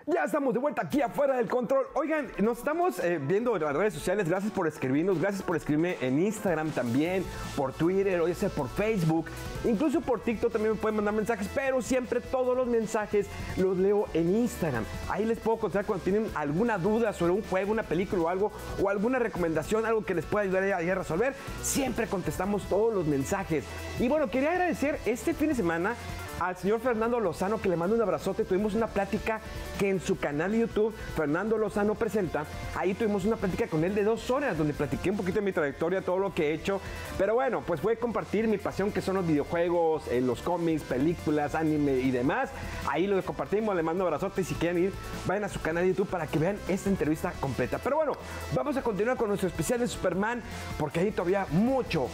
Ya estamos de vuelta aquí afuera del control. Oigan, nos estamos viendo en las redes sociales. Gracias por escribirnos, gracias por escribirme en Instagram también, por Twitter, o ya sea por Facebook, incluso por TikTok también me pueden mandar mensajes, pero siempre todos los mensajes los leo en Instagram. Ahí les puedo contar cuando tienen alguna duda sobre un juego, una película o algo, o alguna recomendación, algo que les pueda ayudar a resolver. Siempre contestamos todos los mensajes. Y bueno, quería agradecer este fin de semana al señor Fernando Lozano, que le mando un abrazote. Tuvimos una plática que en su canal de YouTube, Fernando Lozano Presenta, ahí tuvimos una plática con él de 2 horas, donde platiqué un poquito de mi trayectoria, todo lo que he hecho. Pero bueno, pues voy a compartir mi pasión, que son los videojuegos, los cómics, películas, anime y demás. Ahí lo compartimos, le mando un abrazote. Y si quieren ir, vayan a su canal de YouTube para que vean esta entrevista completa. Pero bueno, vamos a continuar con nuestro especial de Superman, porque ahí todavía mucho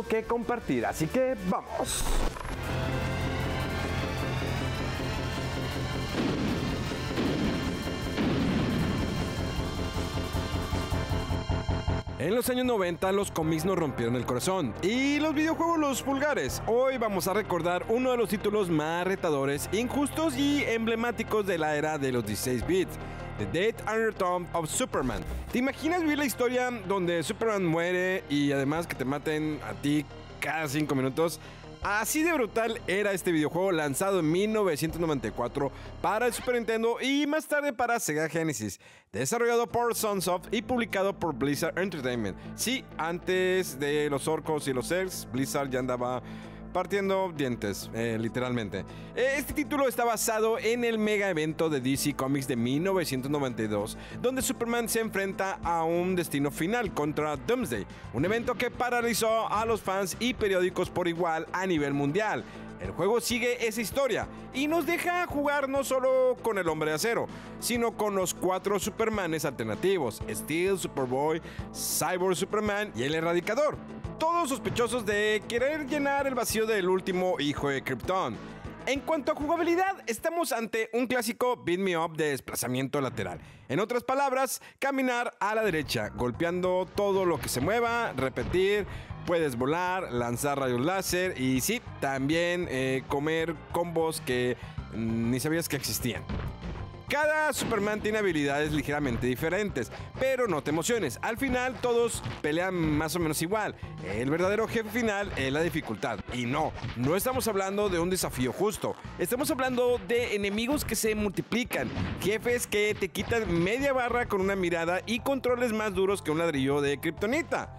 que compartir. Así que vamos. En los años 90 los cómics nos rompieron el corazón y los videojuegos los pulgares. Hoy vamos a recordar uno de los títulos más retadores, injustos y emblemáticos de la era de los 16 bits. The Death and Return of Superman. ¿Te imaginas vivir la historia donde Superman muere y además que te maten a ti cada 5 minutos? Así de brutal era este videojuego, lanzado en 1994 para el Super Nintendo y más tarde para Sega Genesis, desarrollado por Sunsoft y publicado por Blizzard Entertainment. Sí, antes de los orcos y los elves, Blizzard ya andaba partiendo dientes, literalmente. Este título está basado en el mega evento de DC Comics de 1992, donde Superman se enfrenta a un destino final contra Doomsday, un evento que paralizó a los fans y periódicos por igual a nivel mundial. El juego sigue esa historia y nos deja jugar no solo con el Hombre de Acero, sino con los 4 Supermanes alternativos: Steel, Superboy, Cyborg Superman y el Erradicador, todos sospechosos de querer llenar el vacío del último hijo de Krypton. En cuanto a jugabilidad, estamos ante un clásico beat me up de desplazamiento lateral. En otras palabras, caminar a la derecha, golpeando todo lo que se mueva, repetir, puedes volar, lanzar rayos láser y sí, también comer combos que ni sabías que existían. Cada Superman tiene habilidades ligeramente diferentes, pero no te emociones, al final todos pelean más o menos igual. El verdadero jefe final es la dificultad. Y no estamos hablando de un desafío justo, estamos hablando de enemigos que se multiplican, jefes que te quitan media barra con una mirada y controles más duros que un ladrillo de kriptonita.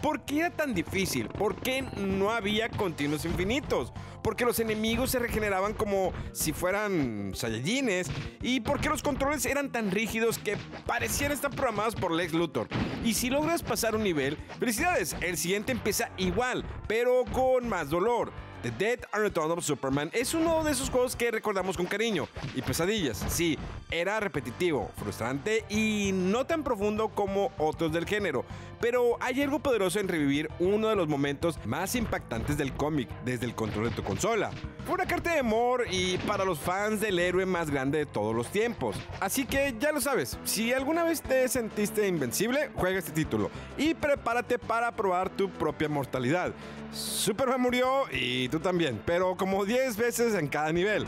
¿Por qué era tan difícil? ¿Por qué no había continuos infinitos? Porque los enemigos se regeneraban como si fueran Saiyajines. ¿Y por qué los controles eran tan rígidos que parecían estar programados por Lex Luthor? Y si logras pasar un nivel, felicidades, el siguiente empieza igual, pero con más dolor. The Death and Return of Superman es uno de esos juegos que recordamos con cariño y pesadillas. Sí, era repetitivo, frustrante y no tan profundo como otros del género, pero hay algo poderoso en revivir uno de los momentos más impactantes del cómic desde el control de tu consola. Fue una carta de amor y para los fans del héroe más grande de todos los tiempos. Así que ya lo sabes, si alguna vez te sentiste invencible, juega este título y prepárate para probar tu propia mortalidad. Superman murió y tú también, pero como 10 veces en cada nivel.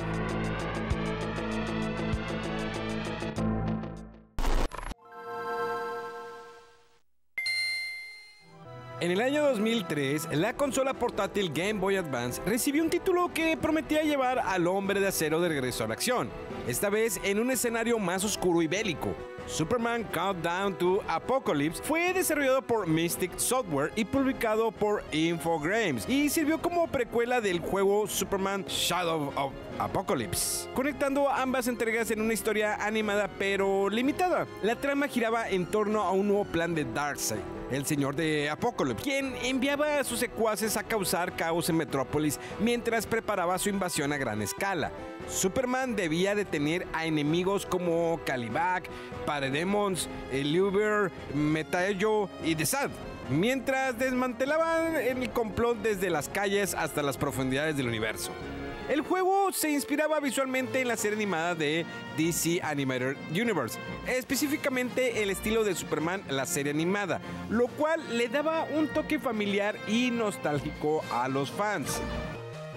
En el año 2003, la consola portátil Game Boy Advance recibió un título que prometía llevar al Hombre de Acero de regreso a la acción, esta vez en un escenario más oscuro y bélico. Superman Countdown to Apocalypse fue desarrollado por Mystic Software y publicado por Infogrames, y sirvió como precuela del juego Superman Shadow of Apocalypse, conectando ambas entregas en una historia animada pero limitada. La trama giraba en torno a un nuevo plan de Darkseid, el señor de Apocalypse, quien enviaba a sus secuaces a causar caos en Metrópolis mientras preparaba su invasión a gran escala. Superman debía detener a enemigos como Caliban, Parademons, Luber, Metaello y Desad, mientras desmantelaban el complot desde las calles hasta las profundidades del universo. El juego se inspiraba visualmente en la serie animada de DC Animated Universe, específicamente el estilo de Superman, la serie animada, lo cual le daba un toque familiar y nostálgico a los fans.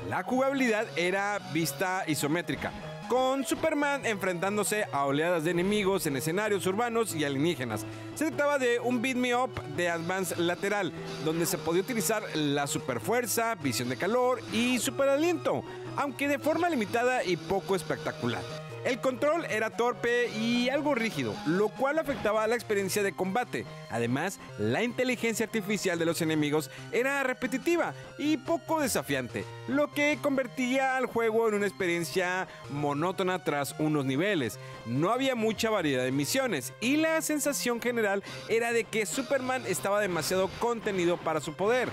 La jugabilidad era vista isométrica, con Superman enfrentándose a oleadas de enemigos en escenarios urbanos y alienígenas. Se trataba de un beat me up de Advance lateral, donde se podía utilizar la superfuerza, visión de calor y superaliento, aunque de forma limitada y poco espectacular. El control era torpe y algo rígido, lo cual afectaba la experiencia de combate. Además, la inteligencia artificial de los enemigos era repetitiva y poco desafiante, lo que convertía al juego en una experiencia monótona tras unos niveles. No había mucha variedad de misiones y la sensación general era de que Superman estaba demasiado contenido para su poder.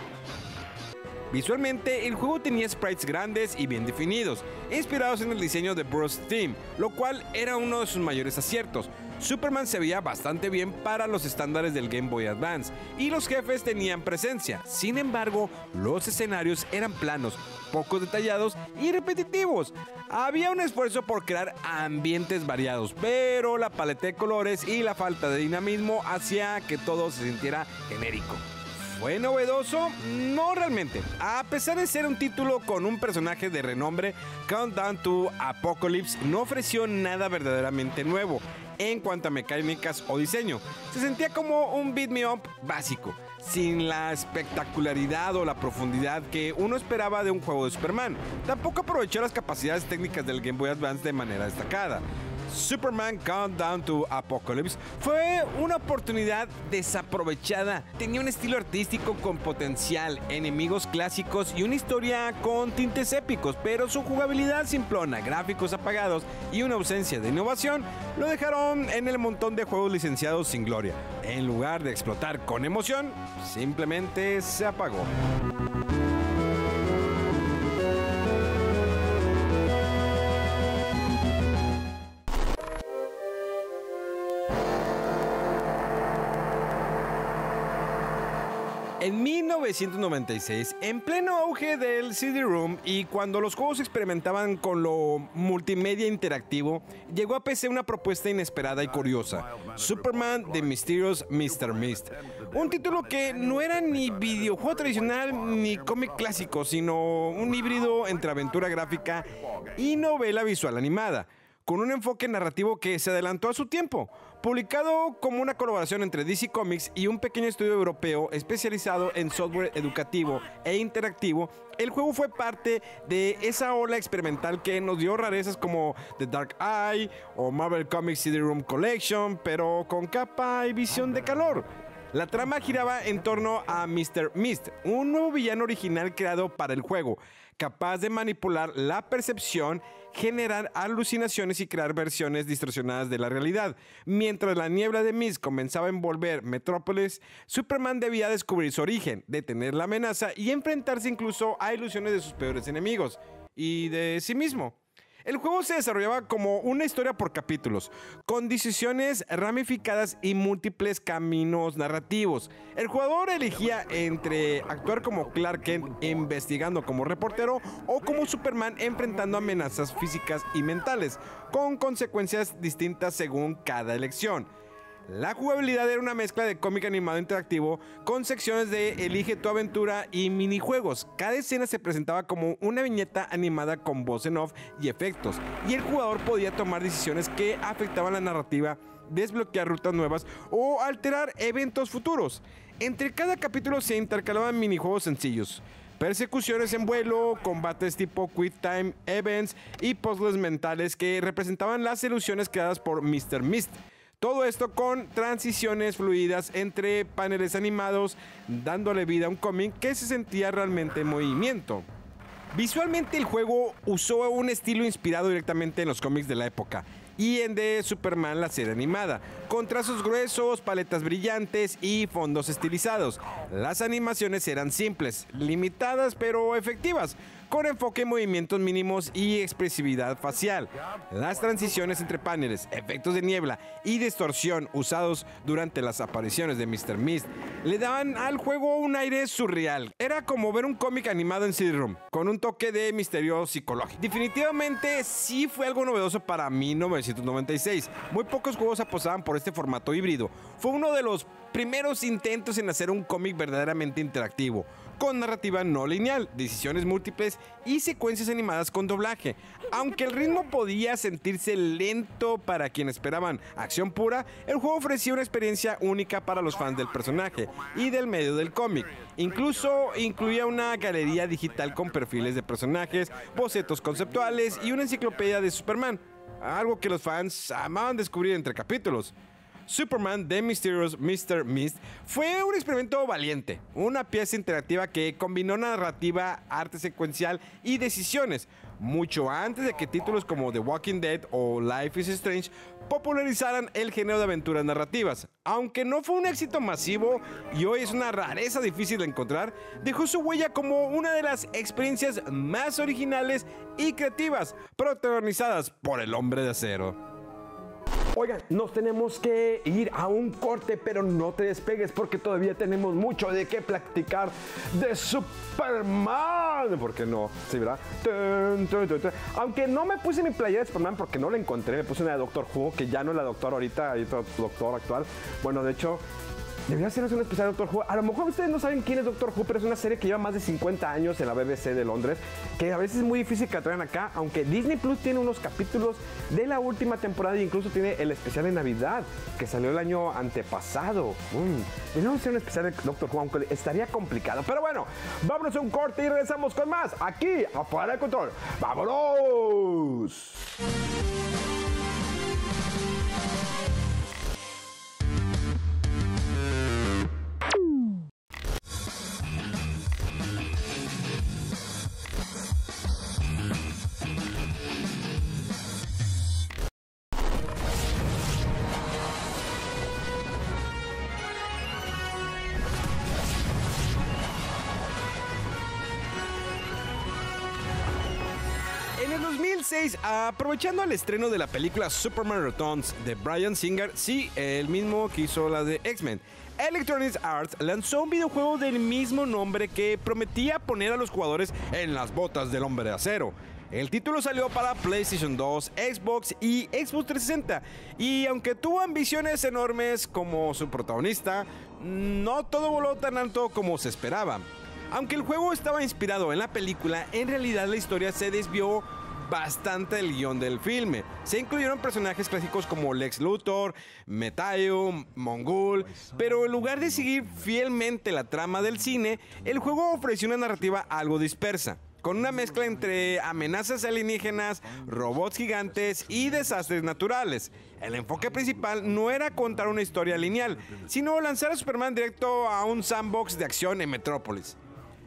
Visualmente, el juego tenía sprites grandes y bien definidos, inspirados en el diseño de Bruce Timm, lo cual era uno de sus mayores aciertos. Superman se veía bastante bien para los estándares del Game Boy Advance y los jefes tenían presencia. Sin embargo, los escenarios eran planos, poco detallados y repetitivos. Había un esfuerzo por crear ambientes variados, pero la paleta de colores y la falta de dinamismo hacía que todo se sintiera genérico. ¿Fue novedoso? No realmente. A pesar de ser un título con un personaje de renombre, Countdown to Apocalypse no ofreció nada verdaderamente nuevo en cuanto a mecánicas o diseño. Se sentía como un beat me up básico. sin la espectacularidad o la profundidad que uno esperaba de un juego de Superman. Tampoco aprovechó las capacidades técnicas del Game Boy Advance de manera destacada. Superman Countdown to Apocalypse fue una oportunidad desaprovechada. Tenía un estilo artístico con potencial, enemigos clásicos y una historia con tintes épicos, pero su jugabilidad simplona, gráficos apagados y una ausencia de innovación lo dejaron en el montón de juegos licenciados sin gloria. En lugar de explotar con emoción, simplemente se apagó. En 1996, en pleno auge del CD-ROM y cuando los juegos experimentaban con lo multimedia interactivo, llegó a PC una propuesta inesperada y curiosa: Superman The Mysterious Mr. Mist. Un título que no era ni videojuego tradicional ni cómic clásico, sino un híbrido entre aventura gráfica y novela visual animada, con un enfoque narrativo que se adelantó a su tiempo. Publicado como una colaboración entre DC Comics y un pequeño estudio europeo especializado en software educativo e interactivo, el juego fue parte de esa ola experimental que nos dio rarezas como The Dark Eye o Marvel Comics CD-ROM Collection, pero con capa y visión de calor. La trama giraba en torno a Mr. Mist, un nuevo villano original creado para el juego, capaz de manipular la percepción, generar alucinaciones y crear versiones distorsionadas de la realidad. Mientras la niebla de Mist comenzaba a envolver Metrópolis, Superman debía descubrir su origen, detener la amenaza y enfrentarse incluso a ilusiones de sus peores enemigos y de sí mismo. El juego se desarrollaba como una historia por capítulos, con decisiones ramificadas y múltiples caminos narrativos. El jugador elegía entre actuar como Clark Kent investigando como reportero o como Superman enfrentando amenazas físicas y mentales, con consecuencias distintas según cada elección. La jugabilidad era una mezcla de cómic animado interactivo con secciones de Elige tu aventura y minijuegos. Cada escena se presentaba como una viñeta animada con voz en off y efectos, y el jugador podía tomar decisiones que afectaban la narrativa, desbloquear rutas nuevas o alterar eventos futuros. Entre cada capítulo se intercalaban minijuegos sencillos, persecuciones en vuelo, combates tipo Quick Time Events y puzzles mentales que representaban las ilusiones creadas por Mr. Mist. Todo esto con transiciones fluidas entre paneles animados, dándole vida a un cómic que se sentía realmente en movimiento. Visualmente el juego usó un estilo inspirado directamente en los cómics de la época y en de Superman la serie animada, con trazos gruesos, paletas brillantes y fondos estilizados. Las animaciones eran simples, limitadas pero efectivas, con enfoque en movimientos mínimos y expresividad facial. Las transiciones entre paneles, efectos de niebla y distorsión usados durante las apariciones de Mr. Mist le daban al juego un aire surreal. Era como ver un cómic animado en CD-ROM, con un toque de misterio psicológico. Definitivamente sí fue algo novedoso para 1996. Muy pocos juegos apostaban por este formato híbrido. Fue uno de los primeros intentos en hacer un cómic verdaderamente interactivo, con narrativa no lineal, decisiones múltiples y secuencias animadas con doblaje. Aunque el ritmo podía sentirse lento para quienes esperaban acción pura, el juego ofrecía una experiencia única para los fans del personaje y del medio del cómic. Incluso incluía una galería digital con perfiles de personajes, bocetos conceptuales y una enciclopedia de Superman, algo que los fans amaban descubrir entre capítulos. Superman The Mysterious Mr. Mist fue un experimento valiente, una pieza interactiva que combinó narrativa, arte secuencial y decisiones, mucho antes de que títulos como The Walking Dead o Life is Strange popularizaran el género de aventuras narrativas. Aunque no fue un éxito masivo y hoy es una rareza difícil de encontrar, dejó su huella como una de las experiencias más originales y creativas protagonizadas por el Hombre de Acero. Oigan, nos tenemos que ir a un corte, pero no te despegues porque todavía tenemos mucho de qué platicar de Superman. ¿Por qué no? Sí, ¿verdad? Aunque no me puse mi playera de Superman porque no la encontré, me puse una de Doctor Who, que ya no es la doctora ahorita, hay otro doctor actual. Bueno, de hecho, Debería hacernos un especial de Doctor Who. A lo mejor ustedes no saben quién es Doctor Who, pero es una serie que lleva más de 50 años en la BBC de Londres, que a veces es muy difícil que la traigan acá, aunque Disney Plus tiene unos capítulos de la última temporada e incluso tiene el especial de Navidad, que salió el año antepasado. Deberíamos hacer un especial de Doctor Who, aunque estaría complicado. Pero bueno, vámonos a un corte y regresamos con más aquí, afuera del control. ¡Vámonos! En el 2006, aprovechando el estreno de la película Superman Returns de Bryan Singer, sí, el mismo que hizo la de X-Men, Electronic Arts lanzó un videojuego del mismo nombre que prometía poner a los jugadores en las botas del Hombre de Acero. El título salió para PlayStation 2, Xbox y Xbox 360, y aunque tuvo ambiciones enormes como su protagonista, no todo voló tan alto como se esperaba. Aunque el juego estaba inspirado en la película, en realidad la historia se desvió bastante del guión del filme. Se incluyeron personajes clásicos como Lex Luthor, Metaio, Mongul, pero en lugar de seguir fielmente la trama del cine, el juego ofreció una narrativa algo dispersa, con una mezcla entre amenazas alienígenas, robots gigantes y desastres naturales. El enfoque principal no era contar una historia lineal, sino lanzar a Superman directo a un sandbox de acción en Metrópolis.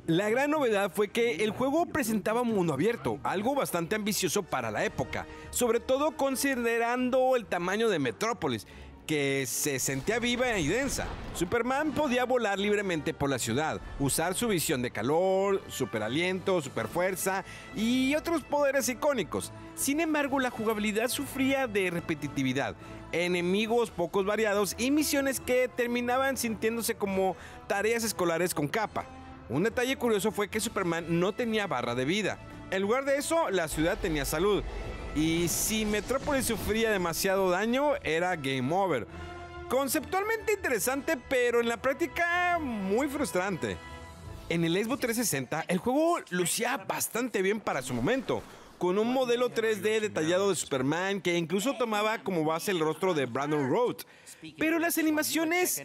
La gran novedad fue que el juego presentaba un mundo abierto, algo bastante ambicioso para la época, sobre todo considerando el tamaño de Metrópolis, que se sentía viva y densa. Superman podía volar libremente por la ciudad, usar su visión de calor, superaliento, superfuerza y otros poderes icónicos. Sin embargo, la jugabilidad sufría de repetitividad, enemigos pocos variados y misiones que terminaban sintiéndose como tareas escolares con capa. Un detalle curioso fue que Superman no tenía barra de vida. En lugar de eso, la ciudad tenía salud. Y si Metrópolis sufría demasiado daño, era game over. Conceptualmente interesante, pero en la práctica muy frustrante. En el Xbox 360, el juego lucía bastante bien para su momento, con un modelo 3D detallado de Superman que incluso tomaba como base el rostro de Brandon Routh. Pero las animaciones,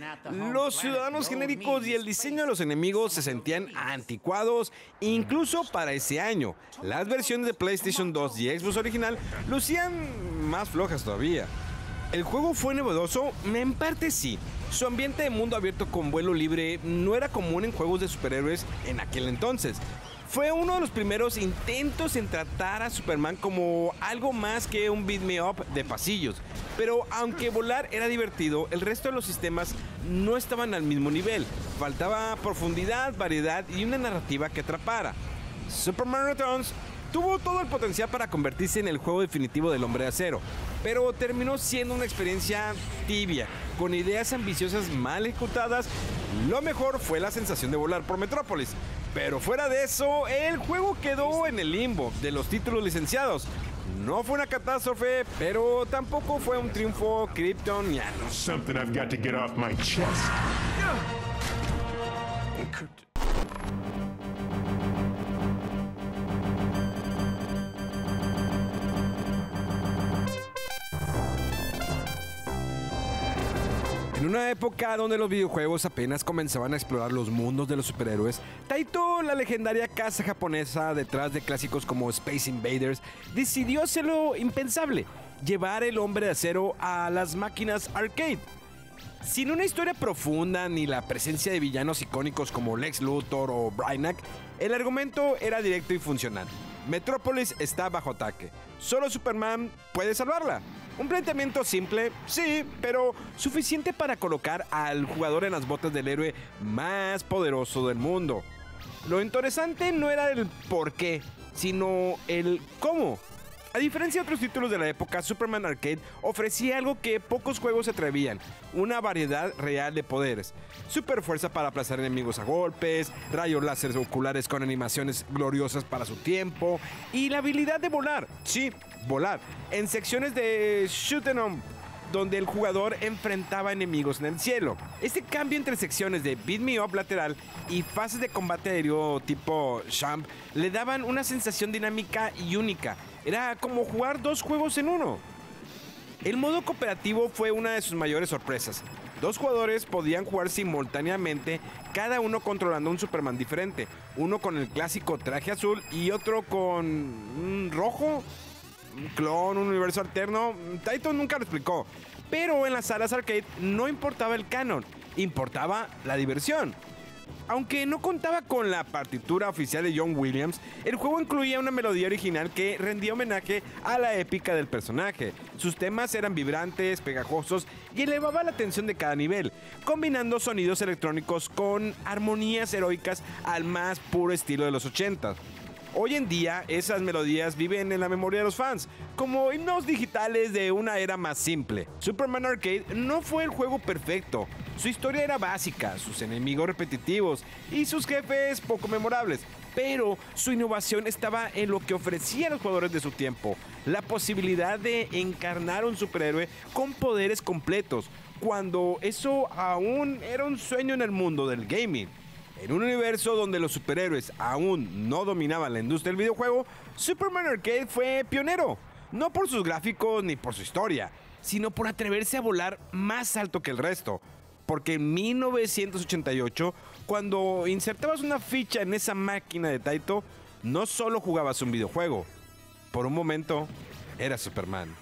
los ciudadanos genéricos y el diseño de los enemigos se sentían anticuados incluso para ese año. Las versiones de PlayStation 2 y Xbox original lucían más flojas todavía. ¿El juego fue novedoso? En parte sí. Su ambiente de mundo abierto con vuelo libre no era común en juegos de superhéroes en aquel entonces. Fue uno de los primeros intentos en tratar a Superman como algo más que un beat me up de pasillos. Pero aunque volar era divertido, el resto de los sistemas no estaban al mismo nivel. Faltaba profundidad, variedad y una narrativa que atrapara. Superman Returns tuvo todo el potencial para convertirse en el juego definitivo del Hombre de Acero, pero terminó siendo una experiencia tibia, con ideas ambiciosas mal ejecutadas. Lo mejor fue la sensación de volar por Metrópolis, pero fuera de eso, el juego quedó en el limbo de los títulos licenciados. No fue una catástrofe, pero tampoco fue un triunfo kryptoniano. Something I've got to get off my chest. En una época donde los videojuegos apenas comenzaban a explorar los mundos de los superhéroes, Taito, la legendaria casa japonesa detrás de clásicos como Space Invaders, decidió hacer lo impensable: llevar el Hombre de Acero a las máquinas arcade. Sin una historia profunda ni la presencia de villanos icónicos como Lex Luthor o Brainiac, el argumento era directo y funcional. Metrópolis está bajo ataque. Solo Superman puede salvarla. Un planteamiento simple, sí, pero suficiente para colocar al jugador en las botas del héroe más poderoso del mundo. Lo interesante no era el por qué, sino el cómo. A diferencia de otros títulos de la época, Superman Arcade ofrecía algo que pocos juegos se atrevían: una variedad real de poderes. Superfuerza para aplastar enemigos a golpes, rayos láser oculares con animaciones gloriosas para su tiempo, y la habilidad de volar, sí, volar, en secciones de shoot 'em up. donde el jugador enfrentaba enemigos en el cielo. Este cambio entre secciones de beat me up lateral y fases de combate aéreo tipo Champ le daban una sensación dinámica y única. Era como jugar dos juegos en uno. El modo cooperativo fue una de sus mayores sorpresas. 2 jugadores podían jugar simultáneamente, cada uno controlando un Superman diferente. Uno con el clásico traje azul y otro con un rojo, un clon, un universo alterno. Taito nunca lo explicó. Pero en las salas arcade no importaba el canon, importaba la diversión. Aunque no contaba con la partitura oficial de John Williams, el juego incluía una melodía original que rendía homenaje a la épica del personaje. Sus temas eran vibrantes, pegajosos y elevaba la tensión de cada nivel, combinando sonidos electrónicos con armonías heroicas al más puro estilo de los 80. Hoy en día, esas melodías viven en la memoria de los fans, como himnos digitales de una era más simple. Superman Arcade no fue el juego perfecto. Su historia era básica, sus enemigos repetitivos y sus jefes poco memorables. Pero su innovación estaba en lo que ofrecía a los jugadores de su tiempo. La posibilidad de encarnar un superhéroe con poderes completos, cuando eso aún era un sueño en el mundo del gaming. En un universo donde los superhéroes aún no dominaban la industria del videojuego, Superman Arcade fue pionero. No por sus gráficos ni por su historia, sino por atreverse a volar más alto que el resto. Porque en 1988, cuando insertabas una ficha en esa máquina de Taito, no solo jugabas un videojuego. Por un momento, eras Superman.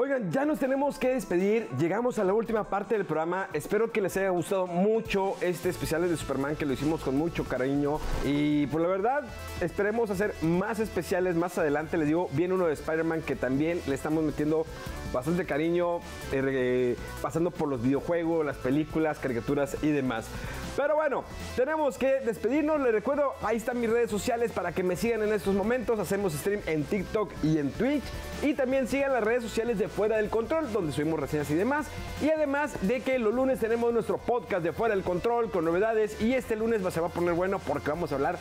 Oigan, ya nos tenemos que despedir, llegamos a la última parte del programa, espero que les haya gustado mucho este especial de Superman, que lo hicimos con mucho cariño y pues la verdad esperemos hacer más especiales más adelante. Les digo, viene uno de Spider-Man que también le estamos metiendo bastante cariño, pasando por los videojuegos, las películas, caricaturas y demás. Pero bueno, tenemos que despedirnos. Les recuerdo, ahí están mis redes sociales para que me sigan en estos momentos. Hacemos stream en TikTok y en Twitch. Y también sigan las redes sociales de Fuera del Control, donde subimos reseñas y demás. Y además de que los lunes tenemos nuestro podcast de Fuera del Control con novedades. Y este lunes se va a poner bueno porque vamos a hablar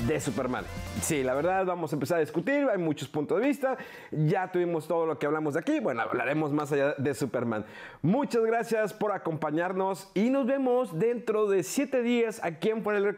de Superman. Sí, la verdad vamos a empezar a discutir, hay muchos puntos de vista. Ya tuvimos todo lo que hablamos de aquí. Bueno, hablaremos más allá de Superman. Muchas gracias por acompañarnos y nos vemos dentro de 7 días aquí en Fuera del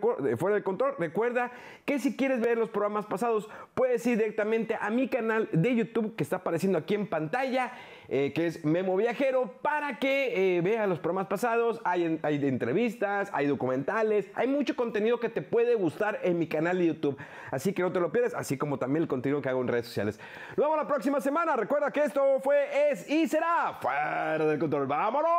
Control. Recuerda que si quieres ver los programas pasados, puedes ir directamente a mi canal de YouTube que está apareciendo aquí en pantalla, que es Memo Viajero, para que veas los programas pasados. Hay entrevistas, hay documentales, hay mucho contenido que te puede gustar en mi canal de YouTube. Así que no te lo pierdas, así como también el contenido que hago en redes sociales. Nos vemos la próxima semana. Recuerda que esto fue, es y será Fuera del Control. ¡Vámonos!